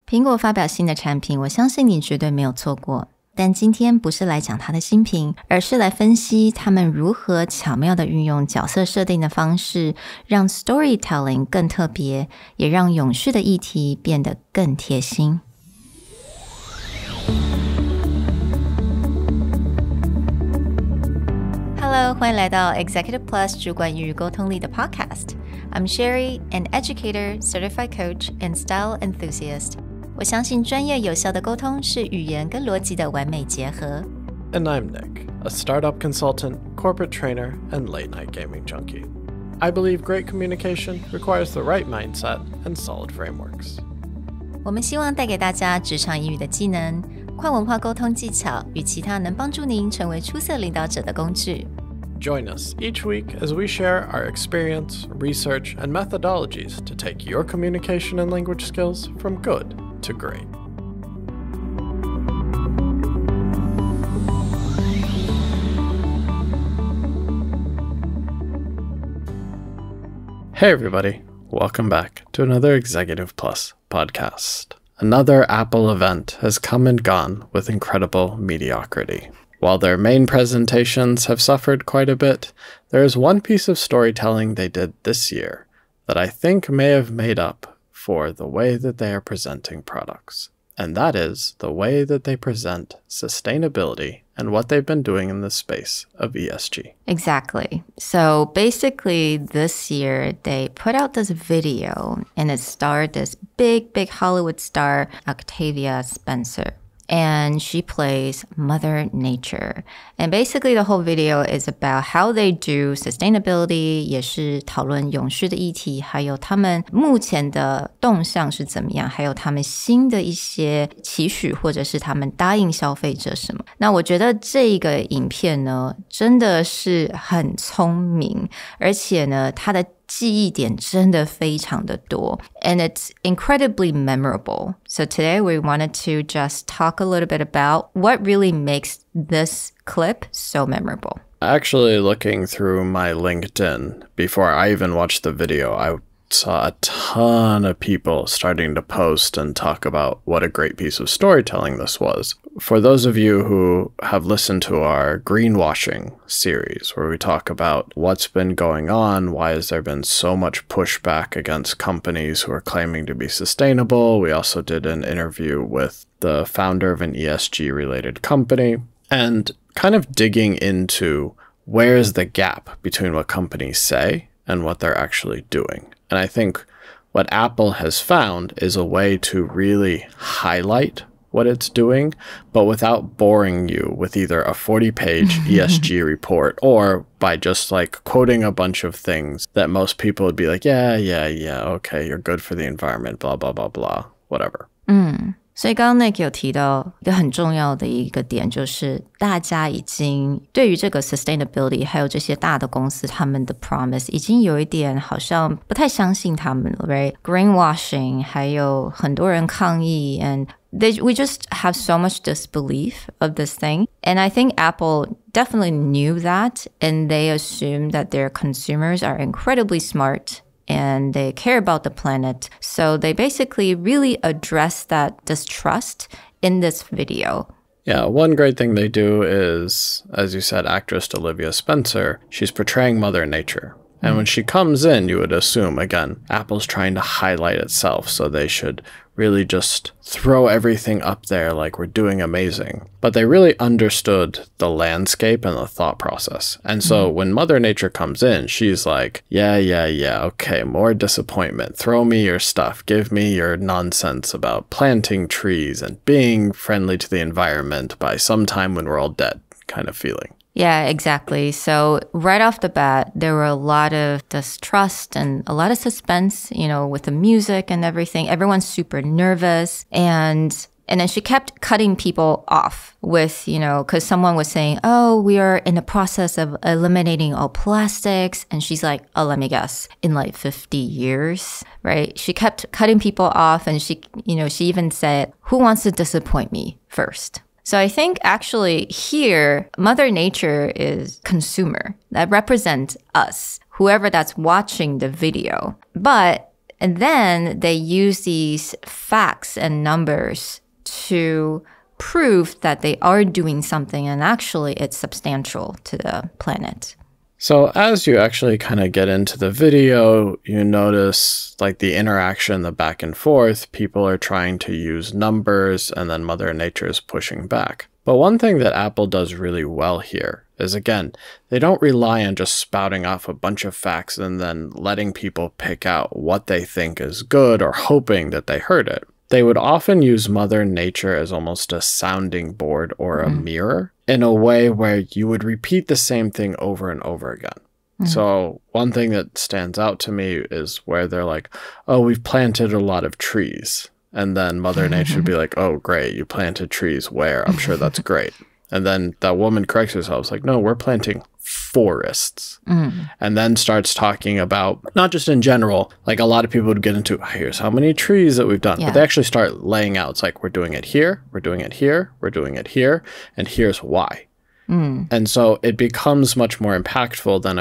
苹果发表新的产品，我相信你绝对没有错过。但今天不是来讲它的新品，而是来分析他们如何巧妙地运用角色设定的方式，让 storytelling 更特别，也让永续的议题变得更贴心。Hello， 欢迎来到 Executive Plus 主管与沟通力的 Podcast。I'm Sherry, an educator, certified coach, and style enthusiast. 我相信专业有效的沟通是语言跟逻辑的完美结合。And I'm Nick, a startup consultant, corporate trainer, and late-night gaming junkie. I believe great communication requires the right mindset and solid frameworks. 我们希望带给大家职场英语的技能、跨文化沟通技巧与其他能帮助您成为出色领导者的工具。Join us each week as we share our experience, research, and methodologies to take your communication and language skills from good to great. Hey everybody, welcome back to another Executive Plus podcast. Another Apple event has come and gone with incredible mediocrity. While their main presentations have suffered quite a bit, there is one piece of storytelling they did this year that I think may have made up for the way that they are presenting products. And that is the way that they present sustainability and what they've been doing in the space of ESG. Exactly. So basically this year they put out this video and it starred this big Hollywood star, Octavia Spencer. And she plays Mother Nature. And basically the whole video is about how they do sustainability, 也是讨论永续的议题，还有他们目前的动向是怎么样，还有他们新的一些期许，或者是他们答应消费者什么。那我觉得这个影片呢，真的是很聪明，而且呢，它的记忆点真的非常的多 and it's incredibly memorable. So today we wanted to just talk a little bit about what really makes this clip so memorable. Actually, looking through my LinkedIn before I even watched the video, I saw a ton of people starting to post and talk about what a great piece of storytelling this was. For those of you who have listened to our greenwashing series, where we talk about what's been going on, why has there been so much pushback against companies who are claiming to be sustainable. We also did an interview with the founder of an ESG-related company, and kind of digging into where is the gap between what companies say and what they're actually doing. And I think what Apple has found is a way to really highlight what it's doing, but without boring you with either a 40-page ESG report or by just like quoting a bunch of things that most people would be like, yeah, okay, you're good for the environment, blah, blah, blah, blah, whatever. 所以刚刚 Nick 有提到一个很重要的一个点，就是大家已经对于这个 sustainability 还有这些大的公司他们的 promise 已经有一点好像不太相信他们了 right? Greenwashing 还有很多人抗议 and we just have so much disbelief of this thing. And I think Apple definitely knew that and they assumed that their consumers are incredibly smart and they care about the planet. So they basically really address that distrust in this video. Yeah, one great thing they do is, as you said, actress Olivia Spencer, she's portraying Mother Nature. And when she comes in, you would assume, again, Apple's trying to highlight itself, so they should really just throw everything up there like we're doing amazing. But they really understood the landscape and the thought process. And so when Mother Nature comes in, she's like, yeah, okay, more disappointment. Throw me your stuff. Give me your nonsense about planting trees and being friendly to the environment by some time when we're all dead kind of feeling. Yeah, exactly. So right off the bat, there were a lot of distrust and a lot of suspense, you know, with the music and everything. Everyone's super nervous. And then she kept cutting people off with, you know, because someone was saying, oh, we are in the process of eliminating all plastics. And she's like, oh, let me guess, in like 50 years, right? She kept cutting people off and she even said, who wants to disappoint me first? So I think actually here, Mother Nature is consumer. That represents us, whoever that's watching the video. But And then they use these facts and numbers to prove that they are doing something and actually it's substantial to the planet. So as you actually kind of get into the video, you notice like the interaction, the back and forth. People are trying to use numbers and then Mother Nature is pushing back. But one thing that Apple does really well here is, again, they don't rely on just spouting off a bunch of facts and then letting people pick out what they think is good or hoping that they heard it. They would often use Mother Nature as almost a sounding board or a mirror in a way where you would repeat the same thing over and over again. So one thing that stands out to me is where they're like, oh, we've planted a lot of trees. And then Mother Nature would be like, oh, great, you planted trees where? I'm sure that's great. And then that woman corrects herself, like, no, we're planting forests. And then starts talking about, not just in general, like a lot of people would get into, here's how many trees that we've done. But they actually start laying out, it's like, we're doing it here, we're doing it here, we're doing it here, and here's why. And so it becomes much more impactful than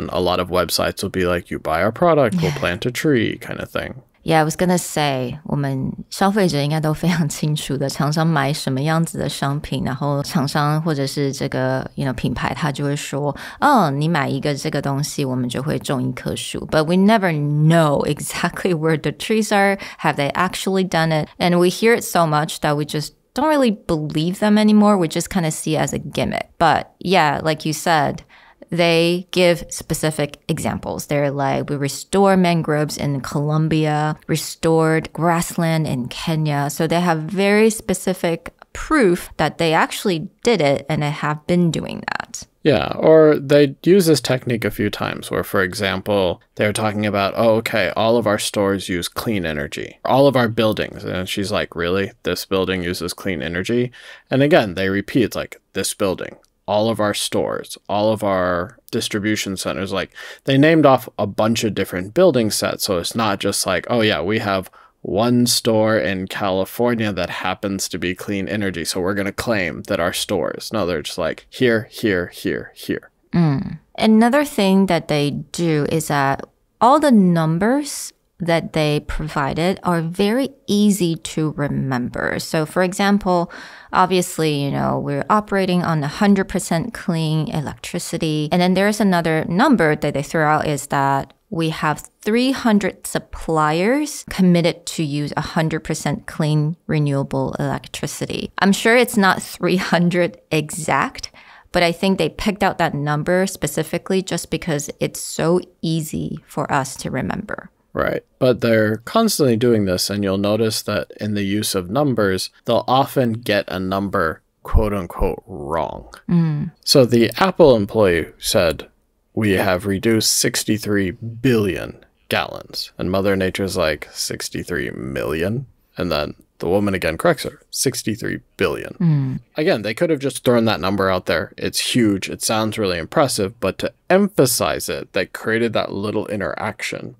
a lot of websites will be like, you buy our product, we'll plant a tree kind of thing. Yeah, I was gonna say, 我们消费者应该都非常清楚的，厂商买什么样子的商品，然后厂商或者是这个品牌，他就会说，哦，你买一个这个东西，我们就会种一棵树。But we never know exactly where the trees are. Have they actually done it? And we hear it so much that we just don't really believe them anymore. We just kind of see it as a gimmick. But yeah, like you said, they give specific examples. They're like, we restore mangroves in Colombia, restored grassland in Kenya. So they have very specific proof that they actually did it and they have been doing that. Yeah, or they use this technique a few times where, for example, they're talking about, oh, okay, all of our stores use clean energy. All of our buildings. And she's like, really? This building uses clean energy? And again, they repeat, it's like, this building. All of our stores, all of our distribution centers, like they named off a bunch of different building sets. So it's not just like, oh yeah, we have one store in California that happens to be clean energy. So we're going to claim that our stores. No, they're just like here, here, here, here. Another thing that they do is that all the numbers that they provided are very easy to remember. So for example, obviously, we're operating on 100% clean electricity. And then there's another number that they throw out is that we have 300 suppliers committed to use 100% clean renewable electricity. I'm sure it's not 300 exact, but I think they picked out that number specifically just because it's so easy for us to remember. Right. But they're constantly doing this, and you'll notice that in the use of numbers, they'll often get a number, quote unquote, wrong. So the Apple employee said, we have reduced 63 billion gallons. And Mother Nature's like, 63 million? And then the woman again corrects her, 63 billion. Again, they could have just thrown that number out there. It's huge. It sounds really impressive. But to emphasize it, they created that little interaction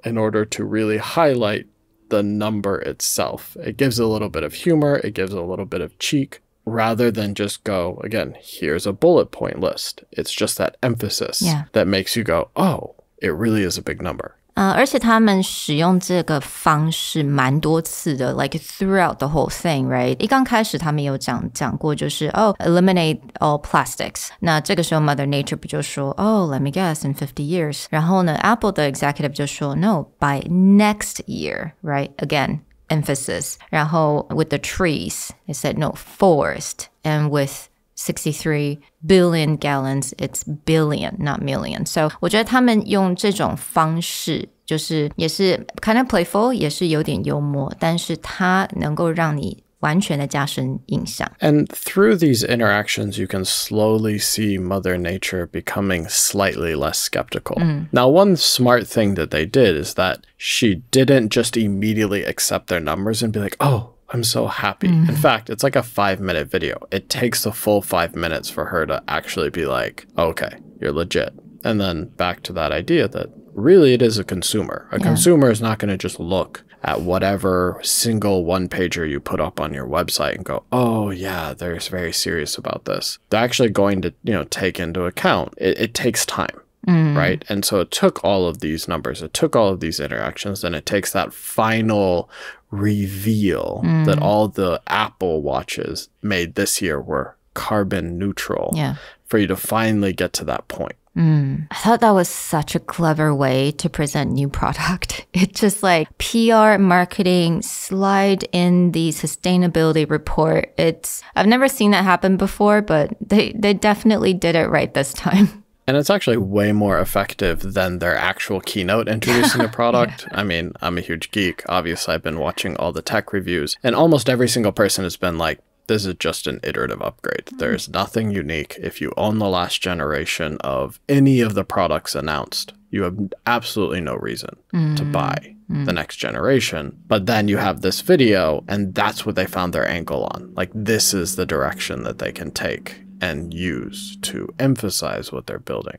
in order to really highlight the number itself. It gives a little bit of humor. It gives a little bit of cheek rather than just go, again, here's a bullet point list. It's just that emphasis that makes you go, oh, it really is a big number. 而且他们使用这个方式蛮多次的 like throughout the whole thing, right? 一刚开始他们有讲过就是 eliminate all plastics. 那这个时候 Mother Nature 不就说 let me guess, in 50 years. 然后呢 Apple 的 executive 就说 no, by next year, right? Again, emphasis. 然后 with the trees, they said no, forest. And with 63 billion gallons, it's billion, not million. So 我觉得他们用这种方式就是也是 kind of playful, 也是有点幽默，但是它能够让你完全的加深印象。 And through these interactions, you can slowly see Mother Nature becoming slightly less skeptical. Now, one smart thing that they did is that she didn't just immediately accept their numbers and be like, oh, I'm so happy. In fact, it's like a 5-minute video. It takes the full 5 minutes for her to actually be like, okay, you're legit. And then back to that idea that really it is a consumer. A consumer is not going to just look at whatever single one-pager you put up on your website and go, oh yeah, they're very serious about this. They're actually going to, take into account. It takes time. right? And so it took all of these numbers, it took all of these interactions, and it takes that final reveal that all the Apple watches made this year were carbon neutral for you to finally get to that point. I thought that was such a clever way to present new product. It's just like PR marketing, slide in the sustainability report. I've never seen that happen before, but they definitely did it right this time. And it's actually way more effective than their actual keynote introducing the product. I mean, I'm a huge geek. Obviously, I've been watching all the tech reviews, and almost every single person has been like, this is just an iterative upgrade. There's nothing unique. If you own the last generation of any of the products announced, you have absolutely no reason to buy the next generation. But then you have this video, and that's what they found their angle on. Like, this is the direction that they can take and use to emphasize what they're building.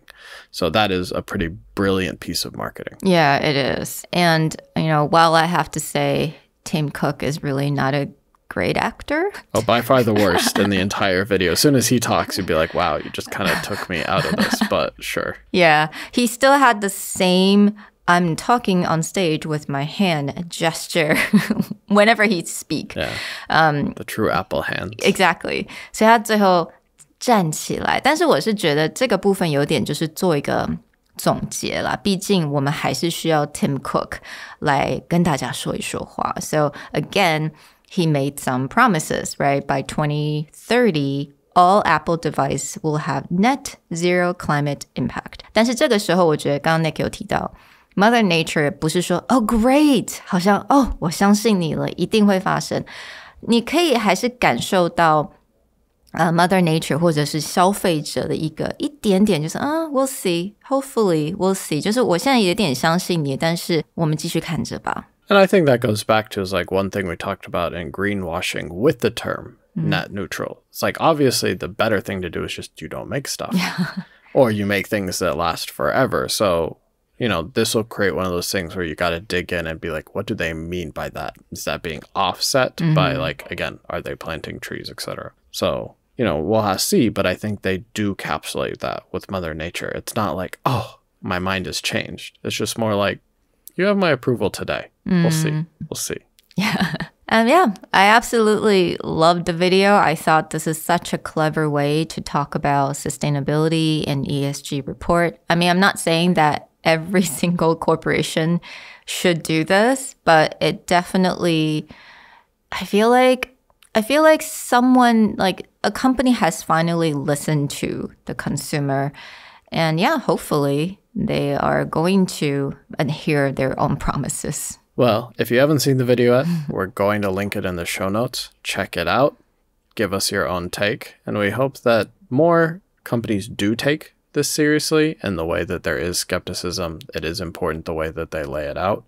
So that is a pretty brilliant piece of marketing. Yeah, it is. And, while I have to say Tim Cook is really not a great actor. Oh, by far the worst in the entire video. As soon as he talks, you'd be like, wow, you just kind of took me out of this, but sure. Yeah, he still had the same I'm talking on stage with my hand gesture whenever he speak. Yeah, the true Apple hands. Exactly. 所以他最后站起来，但是我是觉得这个部分有点就是做一个总结啦，毕竟我们还是需要 Tim Cook 来跟大家说一说话。So again, he made some promises, right? By 2030, all Apple devices will have net zero climate impact. 但是这个时候，我觉得刚刚 Nick 有提到 Mother Nature 不是说Oh great 好像我相信你了一定会发生你可以还是感受到Mother Nature 或者是消费者的一点点就是we'll see hopefully we'll see 就是我现在有点相信你但是我们继续看着吧 And I think that goes back to is like one thing we talked about in greenwashing with the term net neutral. It's like obviously the better thing to do is just you don't make stuff or you make things that last forever. So this will create one of those things where you got to dig in and be like, what do they mean by that? Is that being offset by like, again, are they planting trees, etc.? So, we'll have to see, but I think they do capsulate that with Mother Nature. It's not like, oh, my mind has changed. It's just more like, you have my approval today. We'll see. We'll see. Yeah. Yeah, I absolutely loved the video. I thought this is such a clever way to talk about sustainability and ESG report. I mean, I'm not saying that every single corporation should do this, but it definitely, I feel like someone, like a company has finally listened to the consumer. And yeah, hopefully they are going to adhere their own promises. Well, if you haven't seen the video yet, we're going to link it in the show notes. Check it out. Give us your own take. And we hope that more companies do take this seriously in the way that there is skepticism. It is important the way that they lay it out.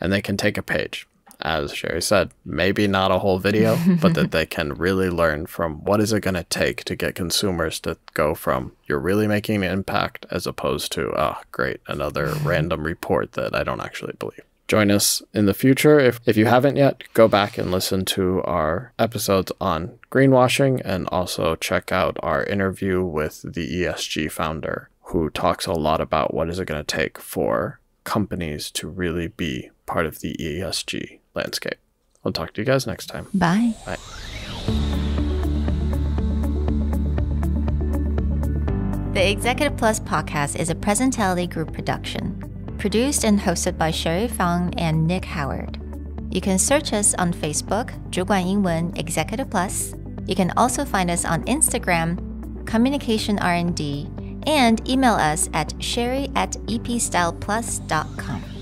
And they can take a page. As Sherry said, maybe not a whole video, but that they can really learn from what is it going to take to get consumers to go from you're really making an impact as opposed to, oh, great, another random report that I don't actually believe. Join us in the future. If you haven't yet, go back and listen to our episodes on greenwashing and also check out our interview with the ESG founder who talks a lot about what is it going to take for companies to really be part of the ESG landscape. We'll talk to you guys next time. Bye. Bye. The Executive Plus podcast is a Presentality Group production. Produced and hosted by Sherry Fang and Nick Howard. You can search us on Facebook, 主管英文 Executive Plus. You can also find us on Instagram, Communication R&D, and email us at sherry@epstyleplus.com.